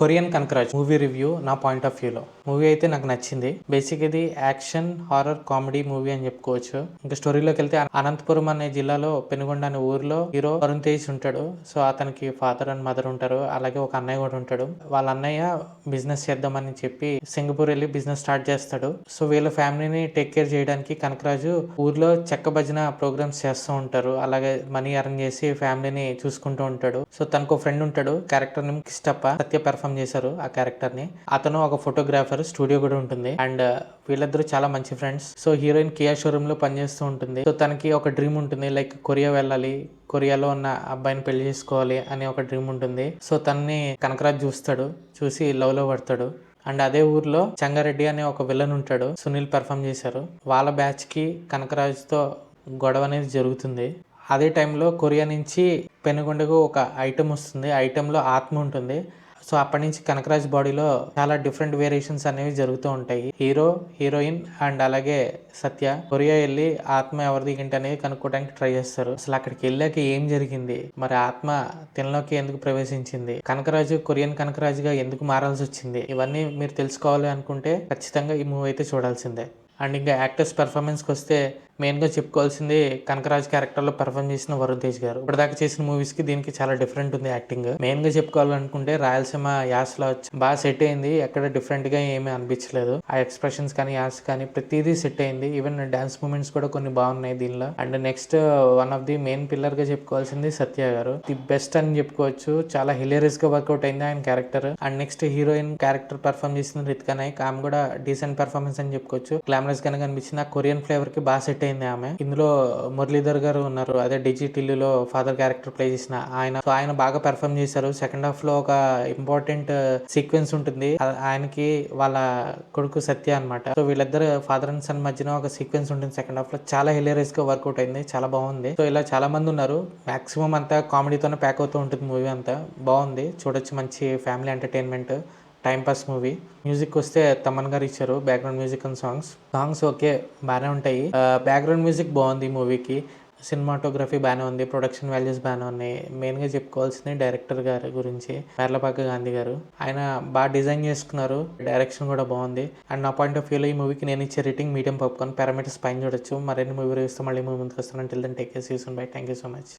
Korean Kanagaraj movie review నా point of వ్యూలో. Movie అయితే నాకు నచ్చింది. బేసిక్ ఇది యాక్షన్ హారర్ కామెడీ మూవీ అని చెప్పుకోవచ్చు. ఇంకా స్టోరీలోకి వెళ్తే అనంతపురం అనే జిల్లాలో పెనుగొండ అనే ఊర్లో హీరో వరుణ్ తేజ్ ఉంటాడు. సో అతనికి ఫాదర్ అండ్ మదర్ ఉంటారు. అలాగే ఒక అన్నయ్య కూడా ఉంటాడు. వాళ్ళ అన్నయ్య బిజినెస్ చేద్దామని చెప్పి సింగపూర్ వెళ్ళి బిజినెస్ స్టార్ట్ చేస్తాడు. సో వీళ్ళ ఫ్యామిలీని టేక్ కేర్ చేయడానికి కనకరాజు ఊర్లో చెక్క భజన ప్రోగ్రామ్స్ చేస్తూ ఉంటారు. అలాగే మనీ అరేంజ్ చేసి ఫ్యామిలీని చూసుకుంటూ ఉంటాడు. సో తనకు ఫ్రెండ్ ఉంటాడు. Character name Kishtappa. Satya perform చేశారు ఆ క్యారెక్టర్ ని. అతను ఒక ఫోటోగ్రాఫర్. స్టూడియో కూడా ఉంటుంది. అండ్ వీళ్ళిద్దరూ చాలా మంచి friends. So heroine Kia showroom లో పనిచేస్తూ ఉంటుంది. సో తనకి ఒక డ్రీమ్ ఉంటుంది, లైక్ కొరియా వెళ్ళాలి, కొరియాలో ఉన్న అబ్బాయిని పెళ్లి చేసుకోవాలి అనే ఒక డ్రీమ్ ఉంటుంది. సో తనని కనకరాజ్ చూస్తాడు. చూసి లవ్ లో పడతాడు. అండ్ అదే ఊర్లో చంగారెడ్డి అనే ఒక విలన్ ఉంటాడు. సునీల్ పెర్ఫామ్ చేశారు. వాళ్ళ బ్యాచ్ కి కనకరాజ్ తో గొడవ అనేది జరుగుతుంది. అదే టైంలో కొరియా నుంచి పెనుగొండకు ఒక ఐటమ్ వస్తుంది. ఐటెంలో ఆత్మ ఉంటుంది. సో అప్పటి నుంచి కనకరాజ్ బాడీలో చాలా డిఫరెంట్ వేరియేషన్స్ అనేవి జరుగుతూ ఉంటాయి. హీరో, హీరోయిన్ అండ్ అలాగే సత్య కొరియా వెళ్ళి ఆత్మ ఎవరిది ఏంటి అనేది కనుక్కోవడానికి ట్రై చేస్తారు. అసలు అక్కడికి వెళ్ళాక ఏం జరిగింది, మరి ఆత్మ తినలోకి ఎందుకు ప్రవేశించింది, కనకరాజు కొరియన్ కనకరాజుగా ఎందుకు మారాల్సి వచ్చింది, ఇవన్నీ మీరు తెలుసుకోవాలి అనుకుంటే ఖచ్చితంగా ఈ మూవీ అయితే చూడాల్సిందే. అండ్ ఇంకా యాక్టర్స్ పెర్ఫార్మెన్స్కి వస్తే మెయిన్గా చెప్పుకోవాల్సింది కనకరాజ్ క్యారెక్టర్లో పెర్ఫార్మ్ చేసిన వరుణ్ తేజ్ గారు. ఇప్పటిదాకా చేసిన మూవీస్కి దీనికి చాలా డిఫరెంట్ ఉంది యాక్టింగ్. మెయిన్గా చెప్పుకోవాలనుకుంటే రాయలసీమ యాసలో బాగా సెట్ అయింది. ఎక్కడ డిఫరెంట్గా ఏమీ అనిపించలేదు. ఆ ఎక్స్ప్రెషన్స్ కానీ యాస కానీ ప్రతిదీ సెట్ అయింది. ఈవెన్ డాన్స్ మూమెంట్స్ కూడా కొన్ని బాగున్నాయి దీనిలో. And next one of the main పిల్లర్గా చెప్పుకోవాల్సింది సత్య గారు. ది బెస్ట్ అని చెప్పుకోవచ్చు. చాలా హిలేరియస్గా వర్కౌట్ అయింది ఆయన character. And next heroine character perform చేసిన రితికా నాయక్, ఆమె కూడా డీసెంట్ పెర్ఫార్మెన్స్ అని చెప్పుకోవచ్చు. గ్లామరస్ గానే కనిపించింది. ఆ కొరియన్ ఫ్లేవర్ కి బాగా సెట్ అయింది ఆమె. ఇందులో మురళీధర్ గారు ఉన్నారు. అదే డిజిటిల్లులో ఫాదర్ క్యారెక్టర్ ప్లే చేసిన ఆయన. సో ఆయన బాగా పెర్ఫార్మ్ చేశారు. సెకండ్ హాఫ్ లో ఒక ఇంపార్టెంట్ సీక్వెన్స్ ఉంటుంది. ఆయనకి వాళ్ళ కొడుకు సత్య అనమాట. సో వీళ్ళిద్దరు ఫాదర్ అండ్ సన్ మధ్యన ఒక సీక్వెన్స్ ఉంటుంది సెకండ్ హాఫ్ లో. చాలా హిలేరియస్ గా వర్కౌట్ అయింది. చాలా బాగుంది. సో ఇలా చాలా మంది ఉన్నారు. మాక్సిమం అంతా కామెడీతోనే ప్యాక్ అవుతూ ఉంటుంది మూవీ అంతా. బాగుంది, చూడొచ్చు. మంచి family entertainment, time pass movie. Music వస్తే తమన్ గారు ఇచ్చారు background music and songs okay బాగానే ఉంటాయి. బ్యాక్గ్రౌండ్ మ్యూజిక్ బాగుంది ఈ మూవీకి. సినిమాటోగ్రఫీ బాగానే ఉంది. ప్రొడక్షన్ వాల్యూస్ బాగానే ఉన్నాయి. మెయిన్గా చెప్పుకోవాల్సింది డైరెక్టర్ గారి గురించి, మేర్లపాక గాంధీ గారు. ఆయన బాగా డిజైన్ చేసుకున్నారు. డైరెక్షన్ కూడా బాగుంది. అండ్ నా పాయింట్ ఆఫ్ వ్యూలో ఈ మూవీకి నేను ఇచ్చే రేటింగ్ మీడియం పాప్కార్న్. పారామీటర్స్ పైన చూడొచ్చు. మరిన్ని మూవీ రివ్యూస్తో మళ్ళీ మూవీ ముందుకు వస్తాను. Till then take care, see you soon, bye. Thank you so much.